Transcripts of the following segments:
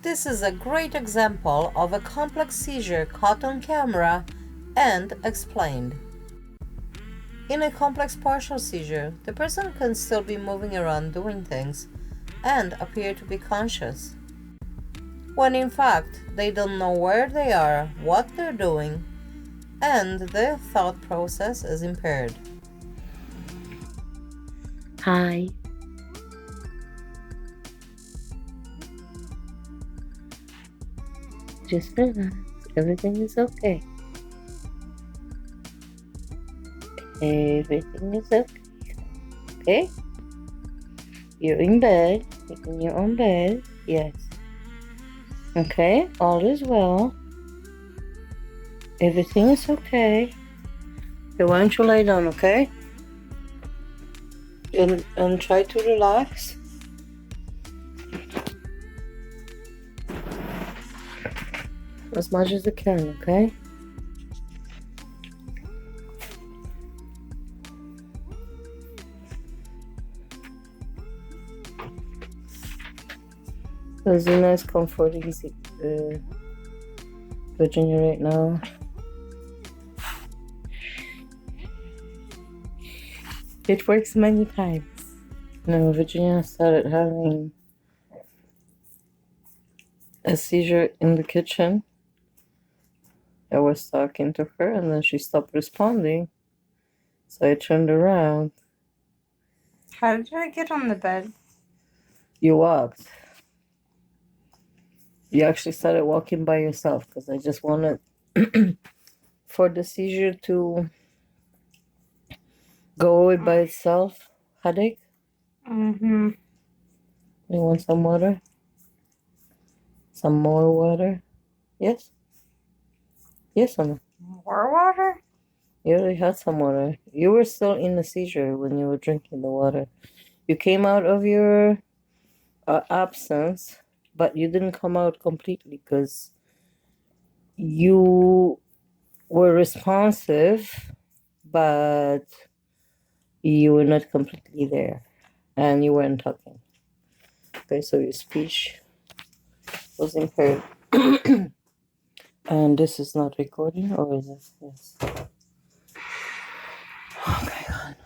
This is a great example of a complex seizure caught on camera and explained. In a complex partial seizure, the person can still be moving around doing things and appear to be conscious, when in fact they don't know where they are, what they're doing, and their thought process is impaired. Hi. Just relax. Everything is okay. Everything is okay. Okay? You're in bed. You're in your own bed. Yes. Okay? All is well. Everything is okay. Okay, why don't you lay down, okay? And try to relax. As much as you can, okay? There's a nice comforting Virginia right now. It works many times. No, Virginia started having a seizure in the kitchen. I was talking to her and then she stopped responding. So I turned around. How did I get on the bed? You walked. You actually started walking by yourself because I just wanted for the seizure to go away by itself. Headache? Mm-hmm. You want some water? Some more water? Yes? Yes or no? More water? You already had some water. You were still in the seizure when you were drinking the water. You came out of your absence, but you didn't come out completely because you were responsive, but you were not completely there, and you weren't talking. Okay, so your speech was impaired. And this is not recording, or is it? Yes. Okay, God.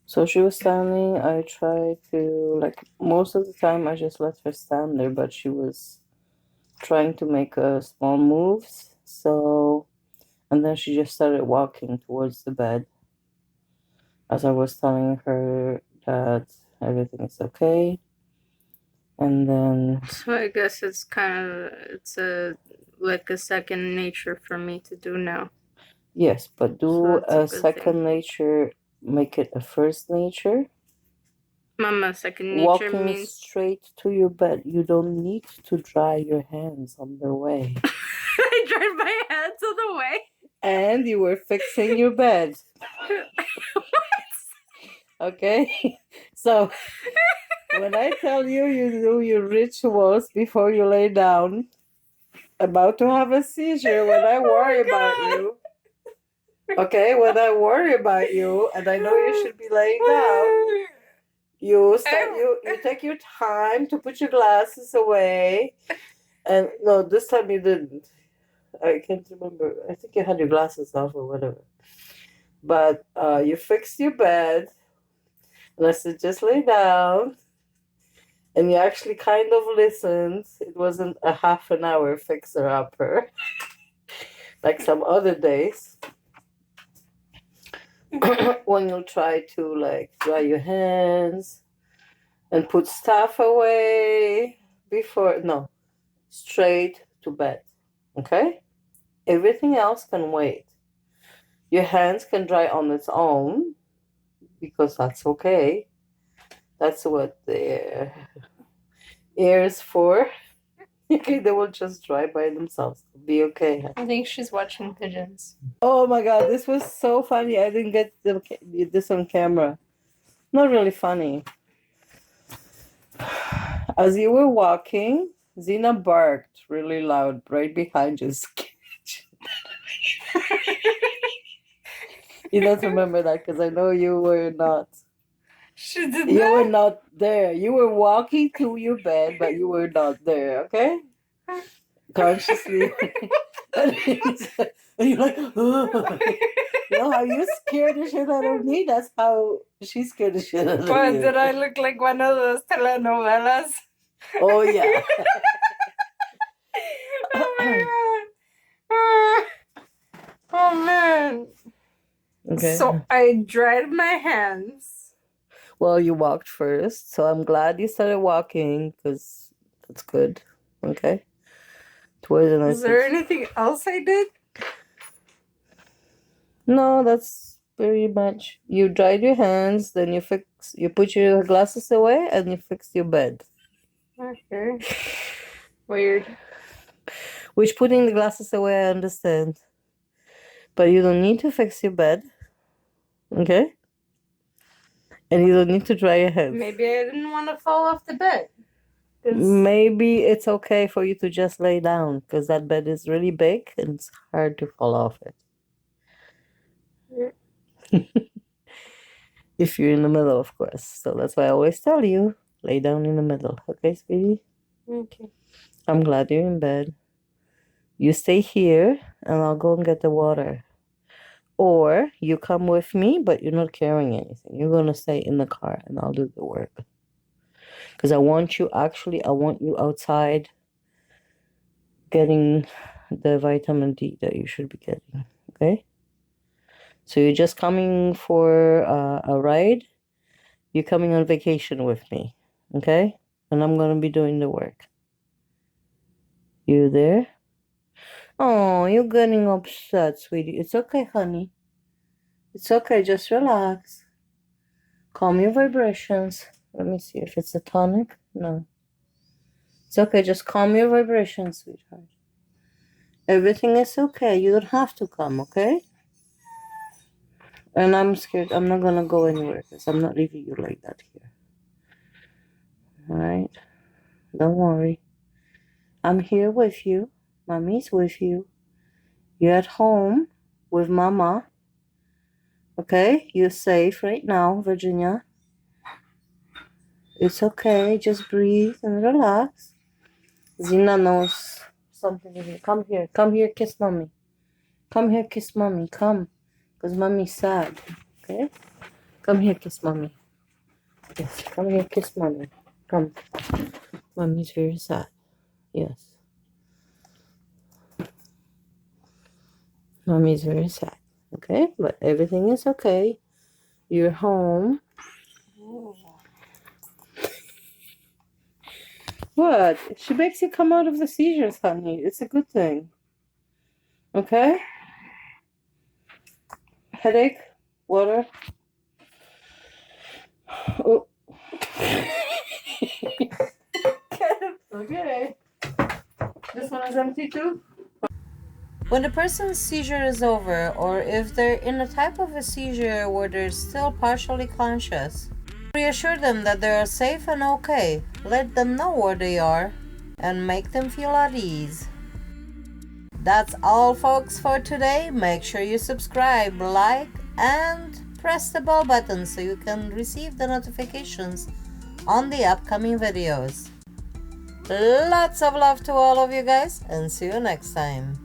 So she was standing. I tried to, like, most of the time I just let her stand there, but she was trying to make small moves. So, and then she just started walking towards the bed as I was telling her that everything is okay. And then, So I guess it's like a second nature for me to do now. yes, but do So that's a a good second thing. nature, make it a first nature. Mama, second nature Walking means straight to your bed. You don't need to dry your hands on the way. I dried my hands on the way. And you were fixing your bed. Okay? So, when I tell you you do your rituals before you lay down, about to have a seizure, when I worry about you, okay, when I worry about you, and I know you should be laying down, you take your time to put your glasses away, and no, this time you didn't. I can't remember. I think you had your glasses off or whatever. But you fixed your bed, and I said just lay down. And you actually kind of listened. It wasn't a half an hour fixer-upper like some other days. When you try to like dry your hands and put stuff away straight to bed. Okay? Everything else can wait. Your hands can dry on its own because that's okay. That's what the air is for. Okay, they will just dry by themselves. Be okay. I think she's watching pigeons. Oh my God, this was so funny. I didn't get this on camera. Not really funny. As you were walking, Zena barked really loud right behind you. You don't remember that because I know you were not. She did You were that? not there. You were walking to your bed, but you were not there, okay? Consciously. And you're like, "Ugh." You know how you scared the shit out of me? That's how she scared the shit out of But you. did I look like one of those telenovelas? Oh, yeah. Oh my god. Oh man. Okay. So I dried my hands. Well, you walked first, so I'm glad you started walking because that's good. Okay. Towards the Is there anything else I did? No, that's pretty much. You dried your hands, then you put your glasses away, and you fixed your bed. Okay. Weird. Which putting the glasses away, I understand. But you don't need to fix your bed. Okay? And you don't need to dry your hands. Maybe I didn't want to fall off the bed. Maybe it's okay for you to just lay down because that bed is really big and it's hard to fall off it. If you're in the middle, of course. So that's why I always tell you, lay down in the middle. Okay, sweetie? Okay. I'm glad you're in bed. You stay here and I'll go and get the water. Or you come with me, but you're not carrying anything. You're going to stay in the car and I'll do the work. Because I want you outside getting the vitamin D that you should be getting. Okay? So you're just coming for a ride. You're coming on vacation with me. Okay? And I'm going to be doing the work. You there? Oh, you're getting upset, sweetie. It's okay, honey. It's okay. Just relax. Calm your vibrations. Let me see if it's a tonic. No. It's okay. Just calm your vibrations, sweetheart. Everything is okay. You don't have to come, okay? And I'm scared. I'm not going to go anywhere because I'm not leaving you like that here. All right? Don't worry. I'm here with you. Mommy's with you. You're at home with Mama. Okay? You're safe right now, Virginia. It's okay. Just breathe and relax. Zina knows something in you. Come here. Come here, kiss Mommy. Come here, kiss Mommy. Come. Because Mommy's sad. Okay? Come here, kiss Mommy. Yes. Come here, kiss Mommy. Come. Mommy's very sad. Yes. Mommy's very sad. Okay? But everything is okay. You're home. What? She makes you come out of the seizures, honey. It's a good thing. Okay? Headache? Water? Oh. Okay. This one is empty too? When the person's seizure is over, or if they're in a type of a seizure where they're still partially conscious, reassure them that they are safe and okay. Let them know where they are and make them feel at ease. That's all, folks, for today. Make sure you subscribe, like, and press the bell button so you can receive the notifications on the upcoming videos. Lots of love to all of you guys, and see you next time.